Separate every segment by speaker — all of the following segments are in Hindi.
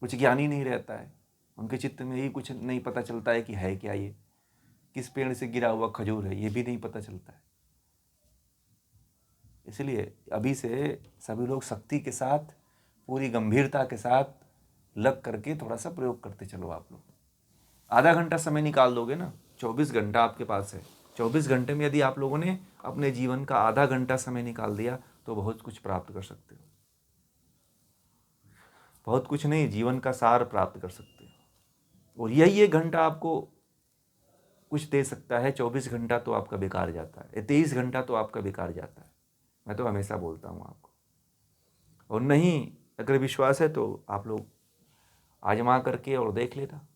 Speaker 1: कुछ ज्ञान ही नहीं रहता है, उनके चित्त में ही कुछ नहीं पता चलता है कि है क्या ये, किस पेड़ से गिरा हुआ खजूर है, ये भी नहीं पता चलता है। इसलिए अभी से सभी लोग शक्ति के साथ, पूरी गंभीरता के साथ लग करके थोड़ा सा प्रयोग करते चलो। आप लोग आधा घंटा समय निकाल दोगे ना, 24 घंटा आपके पास है, 24 घंटे में यदि आप लोगों ने अपने जीवन का आधा घंटा समय निकाल दिया तो बहुत कुछ प्राप्त कर सकते हो। बहुत कुछ नहीं, जीवन का सार प्राप्त कर सकते हो। और यही 1 घंटा आपको कुछ दे सकता है, 24 घंटा तो आपका बेकार जाता है, 23 घंटा तो आपका बेकार जाता है। मैं तो हमेशा बोलता हूँ आपको। और नहीं अगर विश्वास है तो आप लोग आजमा करके और देख लेना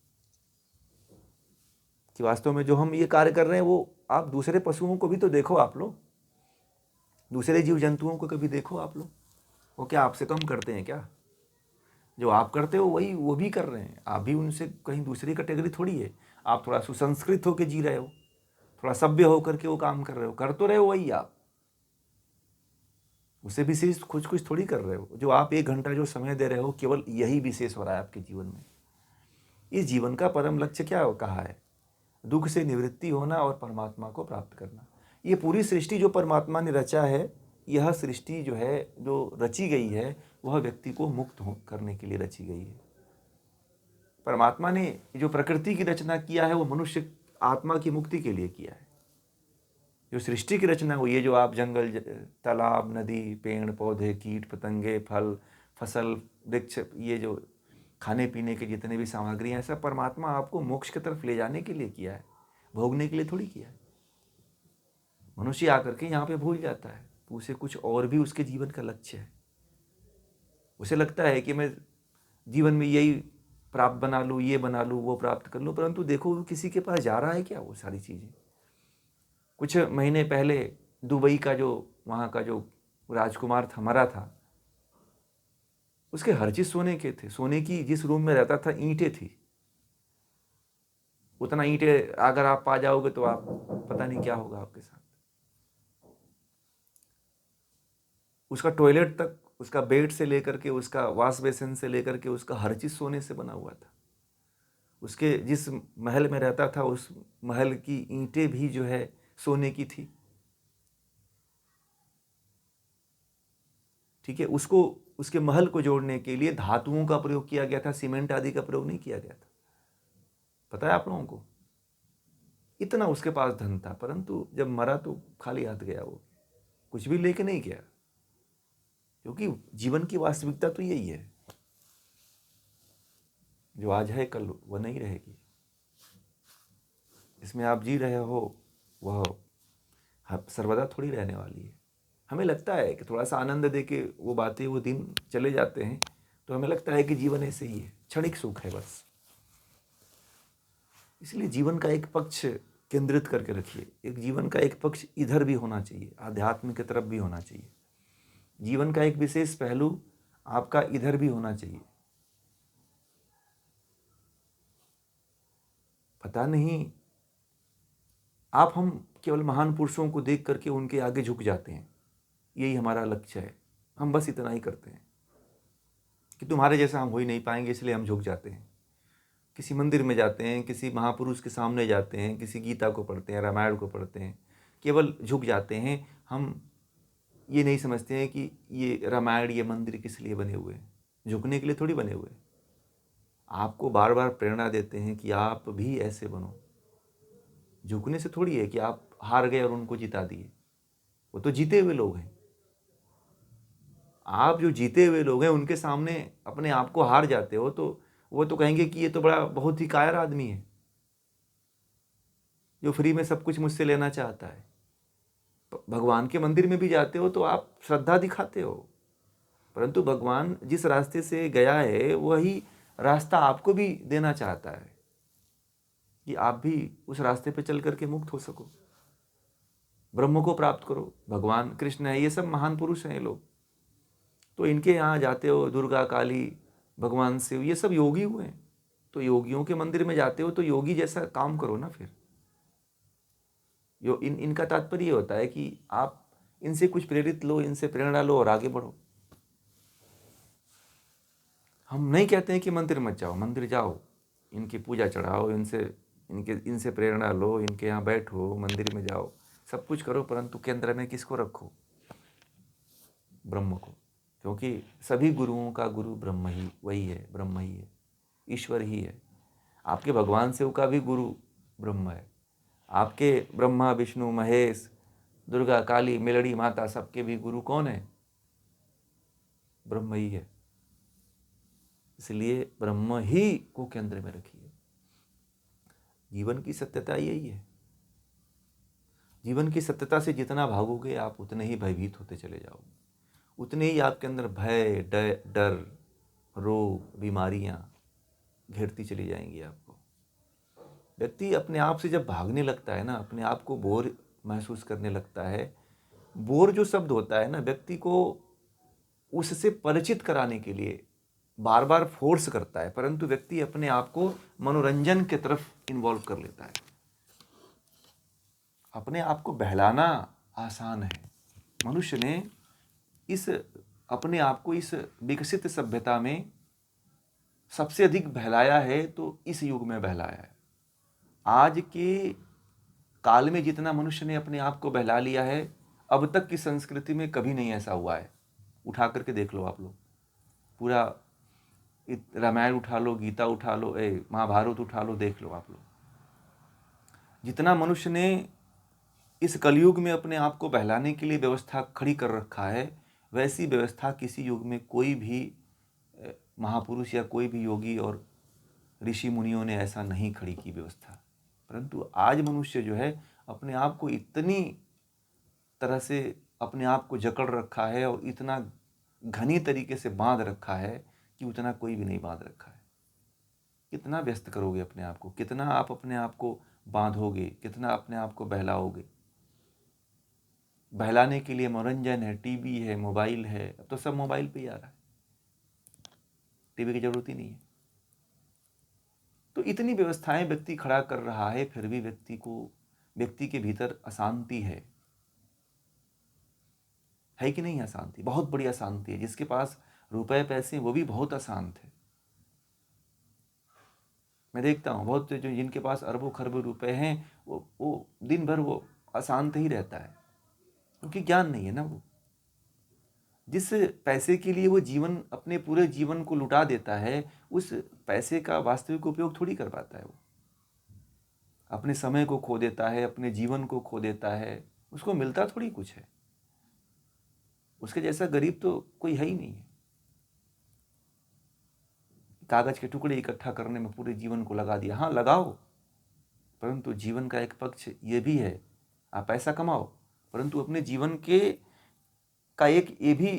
Speaker 1: कि वास्तव में जो हम ये कार्य कर रहे हैं वो आप दूसरे पशुओं को भी तो देखो, आप लोग दूसरे जीव जंतुओं को कभी देखो आप लोग, वो क्या आपसे कम करते हैं क्या? जो आप करते हो वही वो भी कर रहे हैं, आप भी उनसे कहीं दूसरी कैटेगरी थोड़ी है। आप थोड़ा सुसंस्कृत होकर जी रहे हो, थोड़ा सभ्य होकर के वो काम कर रहे हो, कर तो रहे हो वही आप, उससे विशेष कुछ थोड़ी कर रहे हो। जो आप 1 घंटा जो समय दे रहे हो केवल यही विशेष हो रहा है आपके जीवन में। इस जीवन का परम लक्ष्य क्या कहा है? दुख से निवृत्ति होना और परमात्मा को प्राप्त करना। ये पूरी सृष्टि जो परमात्मा ने रचा है, यह सृष्टि जो है, जो रची गई है, वह व्यक्ति को मुक्त करने के लिए रची गई है। परमात्मा ने जो प्रकृति की रचना किया है वो मनुष्य आत्मा की मुक्ति के लिए किया है। जो सृष्टि की रचना हुई है, जो आप जंगल, तालाब, नदी, पेड़ पौधे, कीट पतंगे, फल फसल, वृक्ष, ये जो खाने पीने के जितने भी सामग्री हैं, सब परमात्मा आपको मोक्ष की तरफ ले जाने के लिए किया है, भोगने के लिए थोड़ी किया है। मनुष्य आकर के यहाँ पे भूल जाता है, तो उसे कुछ और भी उसके जीवन का लक्ष्य है। उसे लगता है कि मैं जीवन में यही प्राप्त बना लूँ, ये बना लूँ, वो प्राप्त कर लूँ, परंतु देखो वो किसी के पास जा रहा है क्या वो सारी चीज़ें। कुछ महीने पहले दुबई का जो वहाँ का जो राजकुमार था, मरा था, उसके हर चीज़ सोने के थे, सोने की जिस रूम में रहता था ईंटें थी। उतना ईंटें अगर आप पा जाओगे तो आप पता नहीं क्या होगा आपके साथ। उसका टॉयलेट तक, उसका बेड से लेकर के, उसका वॉश बेसिन से लेकर के, उसका हर चीज़ सोने से बना हुआ था। उसके जिस महल में रहता था उस महल की ईंटें भी जो है सोने की थी। ठीक है, उसको, उसके महल को जोड़ने के लिए धातुओं का प्रयोग किया गया था, सीमेंट आदि का प्रयोग नहीं किया गया था। पता है आप लोगों को? इतना उसके पास धन था, परंतु जब मरा तो खाली हाथ गया, वो कुछ भी लेके नहीं गया। क्योंकि जीवन की वास्तविकता तो यही है, जो आज है कल वह नहीं रहेगी। इसमें आप जी रहे हो वह सर्वदा थोड़ी रहने वाली है। हमें लगता है कि थोड़ा सा आनंद दे के वो बातें, वो दिन चले जाते हैं, तो हमें लगता है कि जीवन ऐसे ही है, क्षणिक सुख है बस। इसलिए जीवन का एक पक्ष केंद्रित करके रखिए, एक जीवन का एक पक्ष इधर भी होना चाहिए, आध्यात्म की तरफ भी होना चाहिए। जीवन का एक विशेष पहलू आपका इधर भी होना चाहिए। पता नहीं, हम केवल महान पुरुषों को देख करके उनके आगे झुक जाते हैं, यही हमारा लक्ष्य है। हम बस इतना ही करते हैं कि तुम्हारे जैसा हम हो ही नहीं पाएंगे, इसलिए हम झुक जाते हैं। किसी मंदिर में जाते हैं, किसी महापुरुष के सामने जाते हैं, किसी गीता को पढ़ते हैं, रामायण को पढ़ते हैं, केवल झुक जाते हैं। हम ये नहीं समझते हैं कि ये रामायण, ये मंदिर किस लिए बने हुए हैं, झुकने के लिए थोड़ी बने हुए हैं। आपको बार बार प्रेरणा देते हैं कि आप भी ऐसे बनो। झुकने से थोड़ी है कि आप हार गए और उनको जिता दिए, वो तो जीते हुए लोग हैं। आप जो जीते हुए लोग हैं उनके सामने अपने आप को हार जाते हो तो वो तो कहेंगे कि ये तो बड़ा बहुत ही कायर आदमी है, जो फ्री में सब कुछ मुझसे लेना चाहता है। भगवान के मंदिर में भी जाते हो तो आप श्रद्धा दिखाते हो, परंतु भगवान जिस रास्ते से गया है वही रास्ता आपको भी देना चाहता है कि आप भी उस रास्ते पे चल करके मुक्त हो सको, ब्रह्म को प्राप्त करो। भगवान कृष्ण है, ये सब महान पुरुष हैं ये लोग, तो इनके यहाँ जाते हो, दुर्गा, काली, भगवान शिव, ये सब योगी हुए हैं, तो योगियों के मंदिर में जाते हो तो योगी जैसा काम करो ना। फिर इनका तात्पर्य ये होता है कि आप इनसे कुछ प्रेरित लो, इनसे प्रेरणा लो और आगे बढ़ो। हम नहीं कहते हैं कि मंदिर मत जाओ, मंदिर जाओ, इनकी पूजा चढ़ाओ, इनसे प्रेरणा लो, इनके यहाँ बैठो, मंदिर में जाओ, सब कुछ करो, परंतु केंद्र में किसको रखो? ब्रह्म को। क्योंकि सभी गुरुओं का गुरु ब्रह्म ही वही है, ब्रह्म ही है, ईश्वर ही है। आपके भगवान शिव का भी गुरु ब्रह्म है। आपके ब्रह्मा विष्णु महेश दुर्गा काली मेलड़ी माता सबके भी गुरु कौन है? ब्रह्म ही है। इसलिए ब्रह्म ही को केंद्र में रखिए। जीवन की सत्यता यही है। जीवन की सत्यता से जितना भागोगे आप उतने ही भयभीत होते चले जाओगे, उतने ही आपके अंदर भय, डर, रोग, बीमारियां घेरती चली जाएंगी आपको। व्यक्ति अपने आप से जब भागने लगता है ना, अपने आप को बोर महसूस करने लगता है, बोर जो शब्द होता है ना, व्यक्ति को उससे परिचित कराने के लिए बार बार फोर्स करता है, परंतु व्यक्ति अपने आप को मनोरंजन की तरफ इन्वॉल्व कर लेता है। अपने आप को बहलाना आसान है। मनुष्य ने अपने आप को इस विकसित सभ्यता में सबसे अधिक बहलाया है, तो इस युग में बहलाया है। आज के काल में जितना मनुष्य ने अपने आप को बहला लिया है, अब तक की संस्कृति में कभी नहीं ऐसा हुआ है। उठा करके देख लो आप लोग, पूरा रामायण उठा लो, गीता उठा लो, महाभारत उठा लो, देख लो आप लोग। जितना मनुष्य ने इस कलयुग में अपने आप को बहलाने के लिए व्यवस्था खड़ी कर रखा है, वैसी व्यवस्था किसी युग में कोई भी महापुरुष या कोई भी योगी और ऋषि मुनियों ने ऐसा नहीं खड़ी की व्यवस्था। परंतु आज मनुष्य जो है अपने आप को इतनी तरह से अपने आप को जकड़ रखा है और इतना घनी तरीके से बांध रखा है कि उतना कोई भी नहीं बांध रखा है। कितना व्यस्त करोगे अपने आप को, कितना आप अपने आप को बांधोगे, कितना अपने आप को बहलाओगे। बहलाने के लिए मनोरंजन है, टीवी है, मोबाइल है, अब तो सब मोबाइल पे ही आ रहा है, टीवी की जरूरत ही नहीं है। तो इतनी व्यवस्थाएं व्यक्ति खड़ा कर रहा है, फिर भी व्यक्ति के भीतर अशांति है कि नहीं? अशांति, बहुत बड़ी अशांति है। जिसके पास रुपए पैसे वो भी बहुत अशांत है। मैं देखता हूँ बहुत जो जिनके पास अरबों खरबों रुपए हैं, वो दिन भर वो अशांत ही रहता है, क्योंकि ज्ञान नहीं है ना। वो जिस पैसे के लिए वो अपने पूरे जीवन को लुटा देता है, उस पैसे का वास्तविक उपयोग थोड़ी कर पाता है। वो अपने समय को खो देता है, अपने जीवन को खो देता है, उसको मिलता थोड़ी कुछ है। उसके जैसा गरीब तो कोई है ही नहीं है। कागज के टुकड़े इकट्ठा करने में पूरे जीवन को लगा दिया। हाँ, लगाओ, परंतु जीवन का एक पक्ष ये भी है, आप पैसा कमाओ, परंतु अपने जीवन का एक ये भी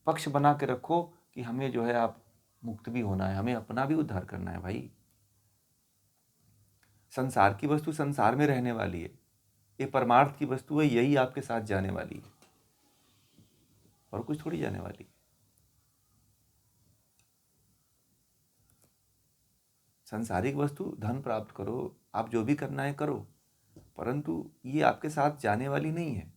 Speaker 1: पक्ष बना के रखो कि हमें जो है आप मुक्त भी होना है, हमें अपना भी उद्धार करना है। भाई, संसार की वस्तु संसार में रहने वाली है, ये परमार्थ की वस्तु है, यही आपके साथ जाने वाली है, और कुछ थोड़ी जाने वाली है। सांसारिक वस्तु धन प्राप्त करो, आप जो भी करना है करो, परंतु ये आपके साथ जाने वाली नहीं है।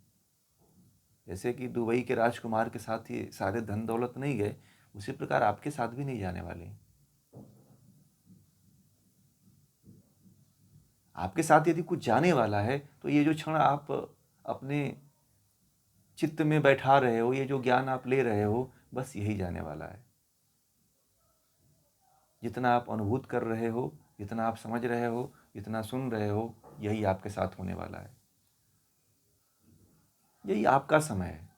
Speaker 1: जैसे कि दुबई के राजकुमार के साथ ये सारे धन दौलत नहीं गए, उसी प्रकार आपके साथ भी नहीं जाने वाले। आपके साथ यदि कुछ जाने वाला है तो ये जो क्षण आप अपने चित्त में बैठा रहे हो, ये जो ज्ञान आप ले रहे हो, बस यही जाने वाला है। जितना आप अनुभूत कर रहे हो, जितना आप समझ रहे हो, जितना सुन रहे हो, यही आपके साथ होने वाला है। यही आपका समय है।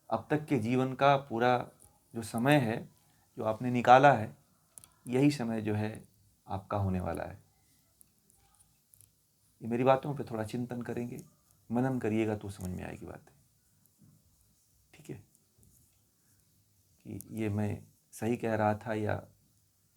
Speaker 1: अब तक के जीवन का पूरा जो समय है, जो आपने निकाला है, यही समय जो है आपका होने वाला है। ये मेरी बातों पे थोड़ा चिंतन करेंगे, मनन करिएगा तो समझ में आएगी बातें। ठीक है, कि ये मैं सही कह रहा था या